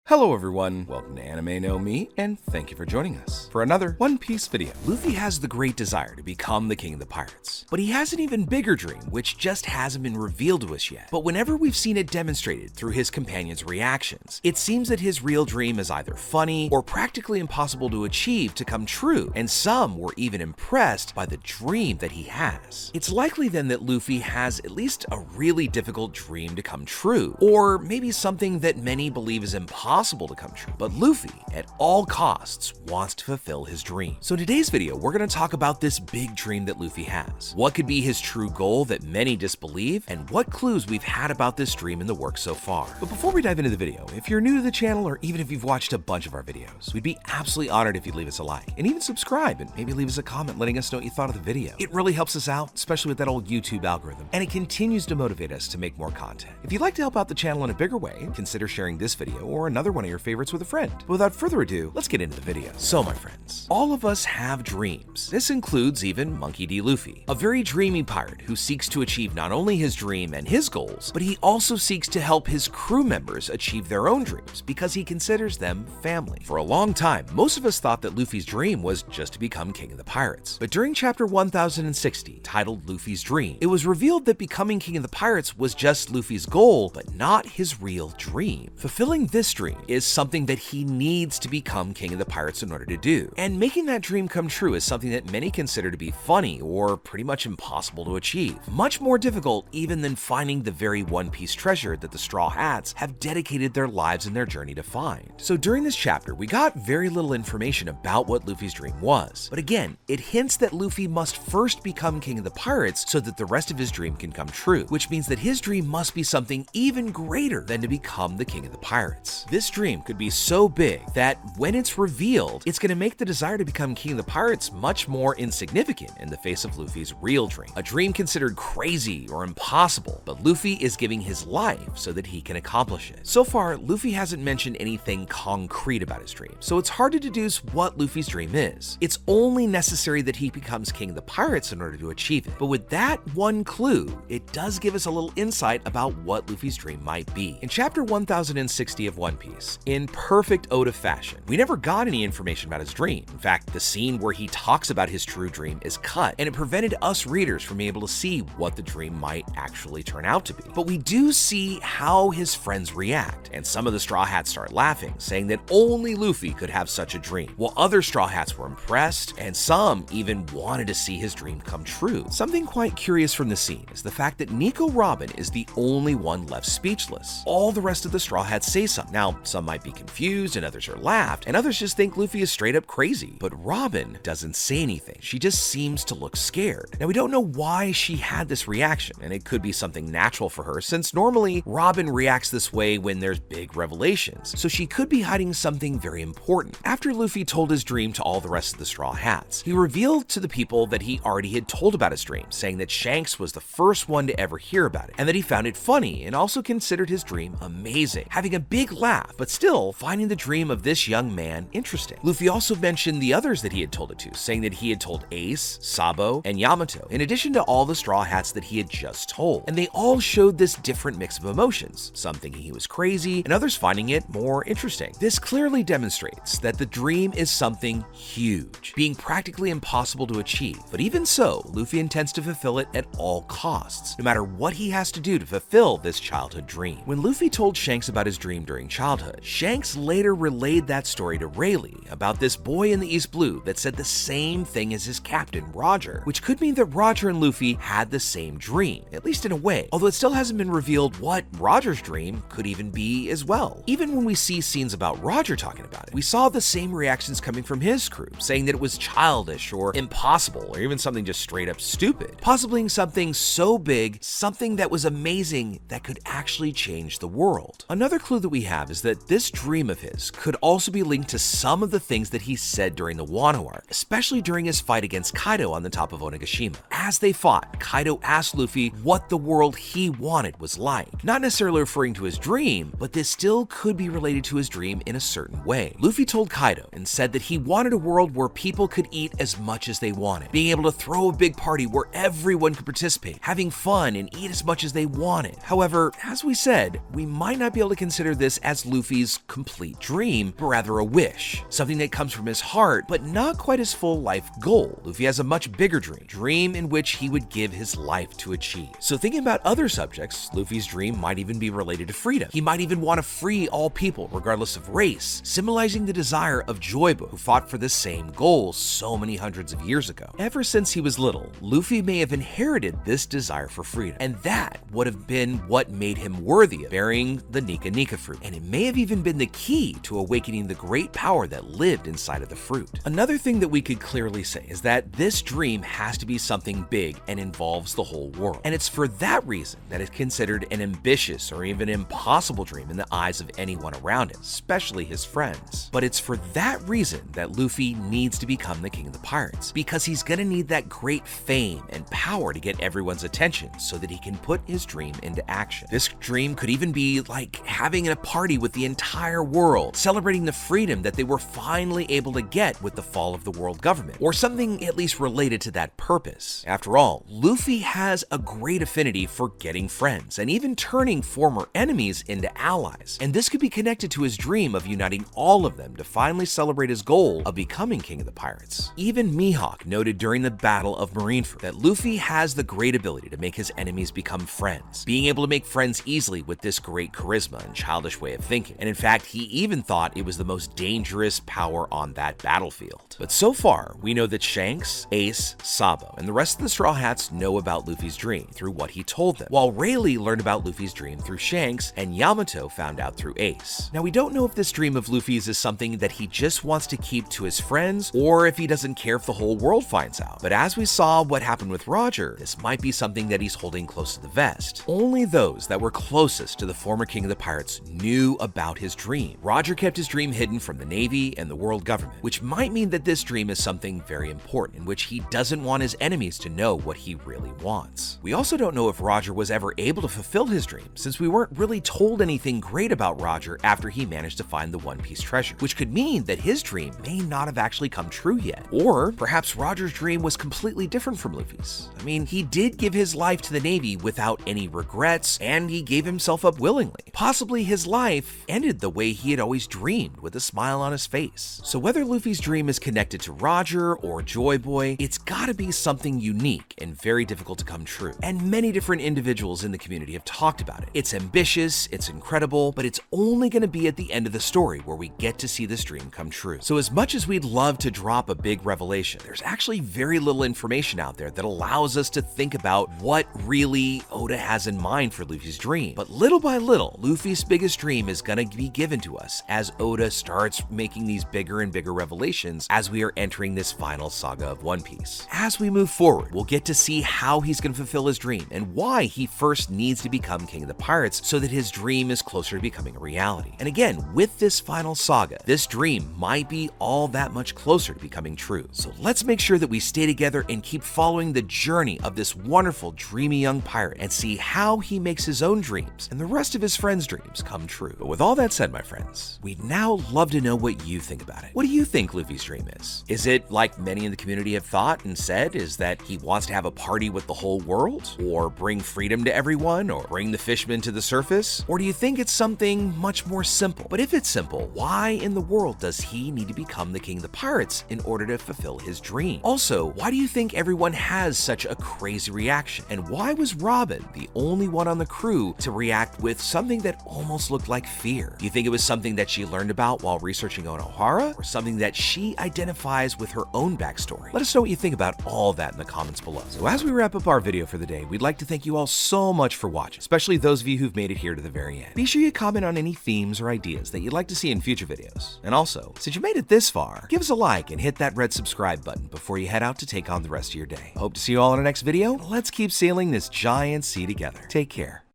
Hello everyone, welcome to Anime No Me, and thank you for joining us for another One Piece video. Luffy has the great desire to become the king of the pirates, but he has an even bigger dream which just hasn't been revealed to us yet. But whenever we've seen it demonstrated through his companions' reactions, it seems that his real dream is either funny or practically impossible to achieve to come true, and some were even impressed by the dream that he has. It's likely then that Luffy has at least a really difficult dream to come true, or maybe something that many believe is impossible to come true. But Luffy, at all costs, wants to fulfill his dream. So in today's video, we're going to talk about this big dream that Luffy has. What could be his true goal that many disbelieve, and what clues we've had about this dream in the work so far. But before we dive into the video, if you're new to the channel or even if you've watched a bunch of our videos, we'd be absolutely honored if you'd leave us a like and even subscribe and maybe leave us a comment letting us know what you thought of the video. It really helps us out, especially with that old YouTube algorithm, and it continues to motivate us to make more content. If you'd like to help out the channel in a bigger way, consider sharing this video or another one of your favorites with a friend. But without further ado, let's get into the video. So my friends, all of us have dreams. This includes even Monkey D. Luffy, a very dreamy pirate who seeks to achieve not only his dream and his goals, but he also seeks to help his crew members achieve their own dreams because he considers them family. For a long time, most of us thought that Luffy's dream was just to become king of the pirates. But during chapter 1060, titled Luffy's Dream, it was revealed that becoming king of the pirates was just Luffy's goal, but not his real dream. Fulfilling this dream is something that he needs to become king of the pirates in order to do. And making that dream come true is something that many consider to be funny or pretty much impossible to achieve. Much more difficult even than finding the very One Piece treasure that the Straw Hats have dedicated their lives and their journey to find. So during this chapter, we got very little information about what Luffy's dream was. But again, it hints that Luffy must first become king of the pirates so that the rest of his dream can come true, which means that his dream must be something even greater than to become the king of the pirates. This dream could be so big that when it's revealed, it's going to make the desire to become king of the pirates much more insignificant in the face of Luffy's real dream. A dream considered crazy or impossible, but Luffy is giving his life so that he can accomplish it. So far, Luffy hasn't mentioned anything concrete about his dream, so it's hard to deduce what Luffy's dream is. It's only necessary that he becomes king of the pirates in order to achieve it. But with that one clue, it does give us a little insight about what Luffy's dream might be. In chapter 1060 of One Piece, in perfect Oda fashion, we never got any information about his dream. In fact, the scene where he talks about his true dream is cut, and it prevented us readers from being able to see what the dream might actually turn out to be. But we do see how his friends react, and some of the Straw Hats start laughing, saying that only Luffy could have such a dream, while other Straw Hats were impressed, and some even wanted to see his dream come true. Something quite curious from the scene is the fact that Nico Robin is the only one left speechless. All the rest of the Straw Hats say something. Now, some might be confused and others are laughed, and others just think Luffy is straight up crazy. But Robin doesn't say anything. She just seems to look scared. Now, we don't know why she had this reaction, and it could be something natural for her, since normally Robin reacts this way when there's big revelations. So she could be hiding something very important. After Luffy told his dream to all the rest of the Straw Hats, he revealed to the people that he already had told about his dream, saying that Shanks was the first one to ever hear about it, and that he found it funny and also considered his dream amazing, having a big laugh, but still finding the dream of this young man interesting. Luffy also mentioned the others that he had told it to, saying that he had told Ace, Sabo, and Yamato, in addition to all the Straw Hats that he had just told. And they all showed this different mix of emotions, some thinking he was crazy, and others finding it more interesting. This clearly demonstrates that the dream is something huge, being practically impossible to achieve. But even so, Luffy intends to fulfill it at all costs, no matter what he has to do to fulfill this childhood dream. When Luffy told Shanks about his dream during childhood, Shanks later relayed that story to Rayleigh about this boy in the East Blue that said the same thing as his captain, Roger, which could mean that Roger and Luffy had the same dream, at least in a way, although it still hasn't been revealed what Roger's dream could even be as well. Even when we see scenes about Roger talking about it, we saw the same reactions coming from his crew, saying that it was childish or impossible or even something just straight up stupid, possibly something so big, something that was amazing that could actually change the world. Another clue that we have is that this dream of his could also be linked to some of the things that he said during the Wano arc, especially during his fight against Kaido on the top of Onigashima. As they fought, Kaido asked Luffy what the world he wanted was like. Not necessarily referring to his dream, but this still could be related to his dream in a certain way. Luffy told Kaido and said that he wanted a world where people could eat as much as they wanted, being able to throw a big party where everyone could participate, having fun and eat as much as they wanted. However, as we said, we might not be able to consider this as Luffy Luffy's complete dream, but rather a wish, something that comes from his heart, but not quite his full life goal. Luffy has a much bigger dream in which he would give his life to achieve. So thinking about other subjects, Luffy's dream might even be related to freedom. He might even want to free all people, regardless of race, symbolizing the desire of Joy Boy, who fought for the same goal so many hundreds of years ago. Ever since he was little, Luffy may have inherited this desire for freedom, and that would have been what made him worthy of bearing the Nika Nika fruit, and it may have even been the key to awakening the great power that lived inside of the fruit. Another thing that we could clearly say is that this dream has to be something big and involves the whole world, and it's for that reason that it's considered an ambitious or even impossible dream in the eyes of anyone around him, especially his friends. But it's for that reason that Luffy needs to become the king of the pirates, because he's gonna need that great fame and power to get everyone's attention so that he can put his dream into action. This dream could even be like having a party with the entire world, celebrating the freedom that they were finally able to get with the fall of the world government, or something at least related to that purpose. After all, Luffy has a great affinity for getting friends and even turning former enemies into allies, and this could be connected to his dream of uniting all of them to finally celebrate his goal of becoming king of the pirates. Even Mihawk noted during the Battle of Marineford that Luffy has the great ability to make his enemies become friends, being able to make friends easily with this great charisma and childish way of thinking, and in fact, he even thought it was the most dangerous power on that battlefield. But so far, we know that Shanks, Ace, Sabo, and the rest of the Straw Hats know about Luffy's dream through what he told them, while Rayleigh learned about Luffy's dream through Shanks, and Yamato found out through Ace. Now, we don't know if this dream of Luffy's is something that he just wants to keep to his friends, or if he doesn't care if the whole world finds out. But as we saw what happened with Roger, this might be something that he's holding close to the vest. Only those that were closest to the former king of the pirates knew about his dream. Roger kept his dream hidden from the Navy and the world government, which might mean that this dream is something very important in which he doesn't want his enemies to know what he really wants. We also don't know if Roger was ever able to fulfill his dream, since we weren't really told anything great about Roger after he managed to find the One Piece treasure, which could mean that his dream may not have actually come true yet. Or perhaps Roger's dream was completely different from Luffy's. I mean, he did give his life to the Navy without any regrets, and he gave himself up willingly. Possibly his life ended the way he had always dreamed, with a smile on his face. So whether Luffy's dream is connected to Roger or Joy Boy, it's gotta be something unique and very difficult to come true. And many different individuals in the community have talked about it. It's ambitious, it's incredible, but it's only gonna be at the end of the story where we get to see this dream come true. So as much as we'd love to drop a big revelation, there's actually very little information out there that allows us to think about what really Oda has in mind for Luffy's dream. But little by little, Luffy's biggest dream is gonna be given to us as Oda starts making these bigger and bigger revelations as we are entering this final saga of One Piece. As we move forward, we'll get to see how he's gonna fulfill his dream and why he first needs to become king of the pirates so that his dream is closer to becoming a reality. And again, with this final saga, this dream might be all that much closer to becoming true. So let's make sure that we stay together and keep following the journey of this wonderful, dreamy young pirate and see how he makes his own dreams and the rest of his friends' dreams come true. But with all that said, my friends, we'd now love to know what you think about it. What do you think Luffy's dream is? Is it like many in the community have thought and said, is that he wants to have a party with the whole world? Or bring freedom to everyone? Or bring the fishmen to the surface? Or do you think it's something much more simple? But if it's simple, why in the world does he need to become the king of the pirates in order to fulfill his dream? Also, why do you think everyone has such a crazy reaction? And why was Robin the only one on the crew to react with something that almost looked like fear? Do you think it was something that she learned about while researching Onohara, or something that she identifies with her own backstory? Let us know what you think about all that in the comments below. So as we wrap up our video for the day, we'd like to thank you all so much for watching, especially those of you who've made it here to the very end. Be sure you comment on any themes or ideas that you'd like to see in future videos. And also, since you made it this far, give us a like and hit that red subscribe button before you head out to take on the rest of your day. Hope to see you all in our next video. Let's keep sailing this giant sea together. Take care.